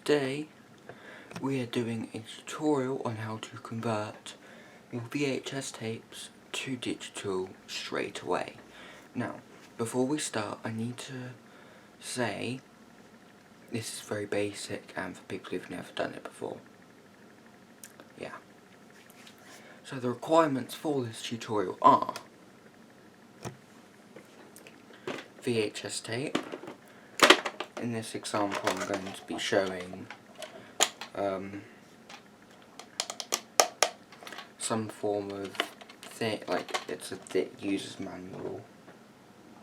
today we are doing a tutorial on how to convert your VHS tapes to digital straight away. Now, before we start, I need to say this is very basic and for people who've never done it before. Yeah. So the requirements for this tutorial are VHS tape. In this example I'm going to be showing some form of thing, like it's a user's manual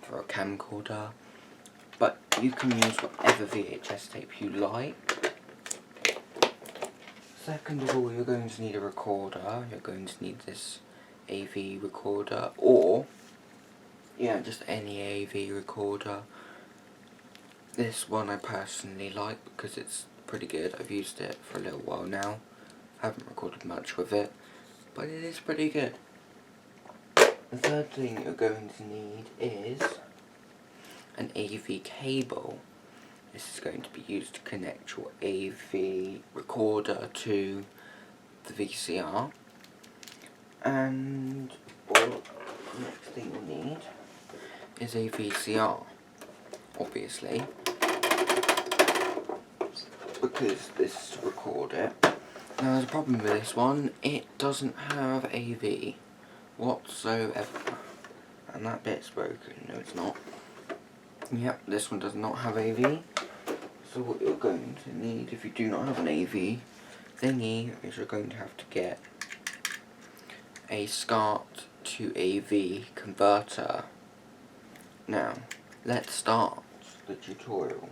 for a camcorder, but you can use whatever VHS tape you like. Second of all, you're going to need a recorder. You're going to need this AV recorder, or just any AV recorder. This one I personally like because it's pretty good. I've used it for a little while now. I haven't recorded much with it, but it is pretty good. The third thing you're going to need is an AV cable. This is going to be used to connect your AV recorder to the VCR. And the next thing you need is a VCR, obviously, because this is to record it. Now there's a problem with this one, it doesn't have AV whatsoever, and that bit's broken. No, it's not. Yep, this one does not have AV, so what you're going to need, if you do not have an AV thingy, is you're going to have to get a SCART to AV converter. Now, let's start the tutorial.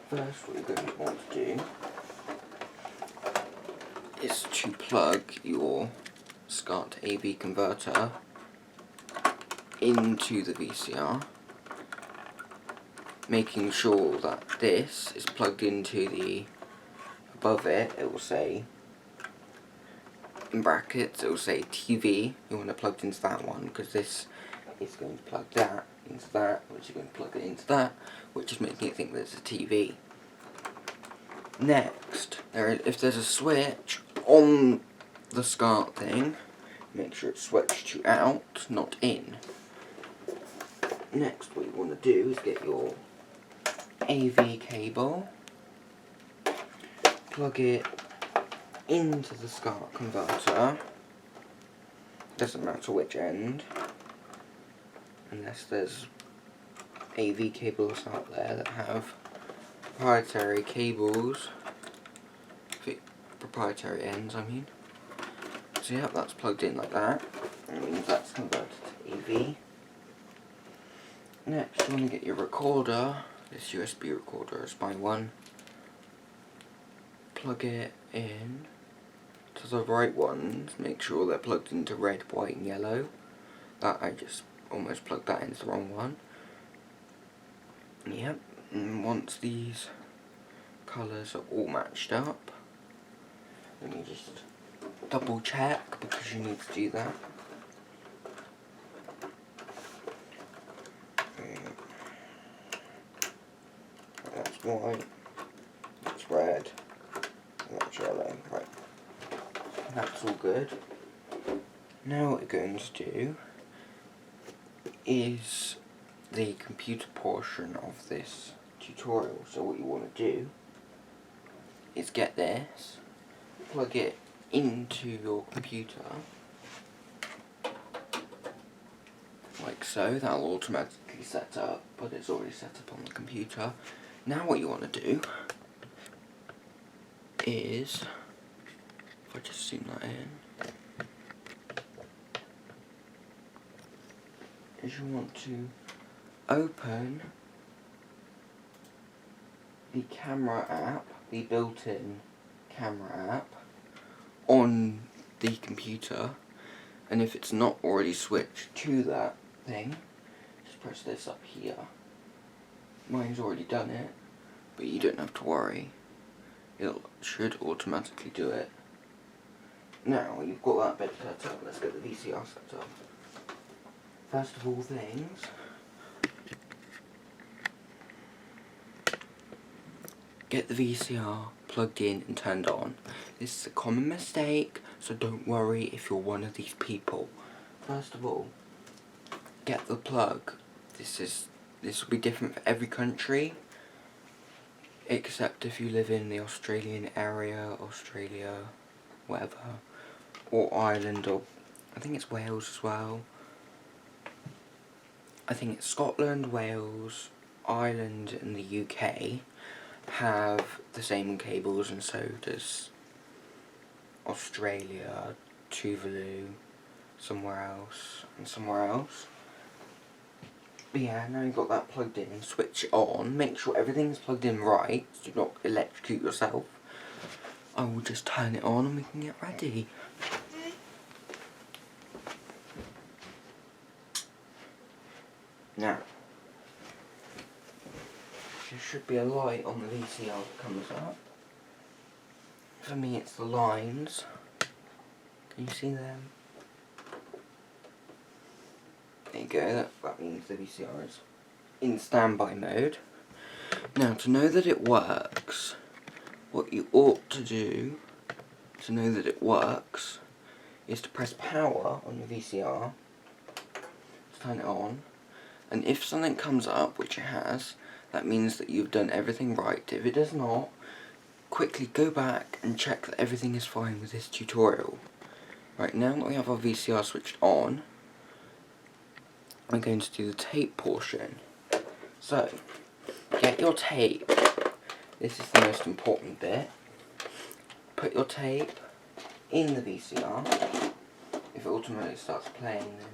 First, what you're going to want to do is to plug your SCART to AV converter into the VCR, making sure that this is plugged into the, above it, it will say, in brackets, it will say TV. You want to plug it into that one, because this is going to plug that into that, which is going to plug it into that, which is making it think that it's a TV. Next, if there's a switch on the SCART thing, make sure it's switched to out, not in. Next, what you want to do is get your AV cable, plug it into the SCART converter, doesn't matter which end, unless there's AV cables out there that have proprietary cables, proprietary ends I mean. So yeah, that's plugged in like that, and means that's converted to AV. Next, you want to get your recorder, this USB recorder is my one, plug it in to the right ones, make sure they're plugged into red, white and yellow. That I just almost plugged that into the wrong one. Yep, and once these colours are all matched up, let me just double check, because you need to do that. That's white, that's red, and that's yellow. Right, that's all good. Now what we're going to do is the computer portion of this tutorial. So what you want to do is get this, plug it into your computer, like so. That'll automatically set up, but it's already set up on the computer. Now what you want to do is, if I just zoom that in, is you want to open the camera app, the built-in camera app on the computer, and if it's not already switched to that thing, just press this up here. Mine's already done it, but you don't have to worry, it should automatically do it. Now you've got that bit set up, let's get the VCR set up. First of all things, get the VCR plugged in and turned on. This is a common mistake, so don't worry if you're one of these people. First of all, get the plug. This will be different for every country, except if you live in the Australian area, Australia, whatever, or Ireland, or I think it's Wales as well. I think it's Scotland, Wales, Ireland and the UK have the same cables, and so does Australia, Tuvalu, somewhere else, and somewhere else. But yeah, now you've got that plugged in, switch it on, make sure everything's plugged in right, so do not electrocute yourself. I will just turn it on and we can get ready. Now, there should be a light on the VCR that comes up. For me it's the lines. Can you see them? There you go, that means the VCR is in standby mode. Now, to know that it works, what you ought to do to know that it works is to press power on your VCR, turn it on, and if something comes up, which it has, that means that you've done everything right. If it does not, quickly go back and check that everything is fine with this tutorial. Right, now that we have our VCR switched on, I'm going to do the tape portion. So, get your tape. This is the most important bit. Put your tape in the VCR. If it automatically starts playing, then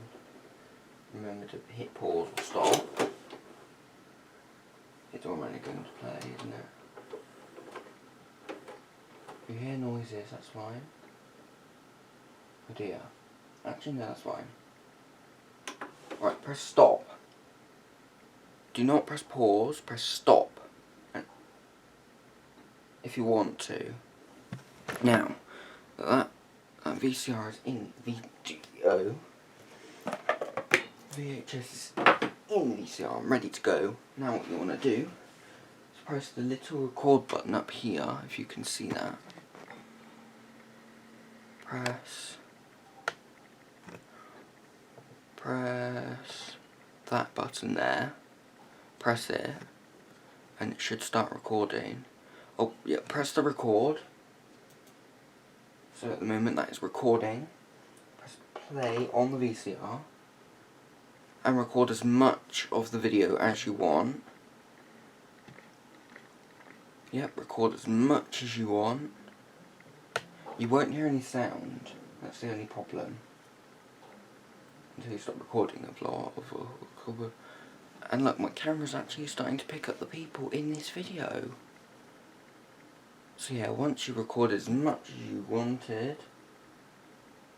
remember to hit pause or stop. It's already going to play, isn't it? If you hear noises, that's fine. Oh dear. Actually, no, that's fine. Right, press stop. Do not press pause, press stop. And if you want to. Now, that VCR is in video. VHS is in VCR, I'm ready to go. Now what you want to do is press the little record button up here, if you can see that. Press that button there. Press it, and it should start recording. Oh, yeah, press the record. So at the moment that is recording. Press play on the VCR. And record as much of the video as you want. Yep, record as much as you want. You won't hear any sound. That's the only problem. Until you stop recording a vlog. And look, my camera's actually starting to pick up the people in this video. So yeah, once you record as much as you wanted,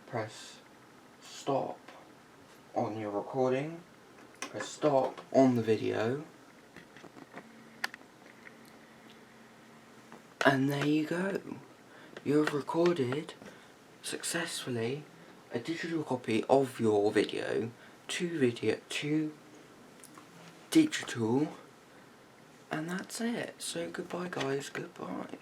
press stop on your recording, press stop on the video, and there you go. You have recorded successfully a digital copy of your video to digital, and that's it. So goodbye guys, goodbye.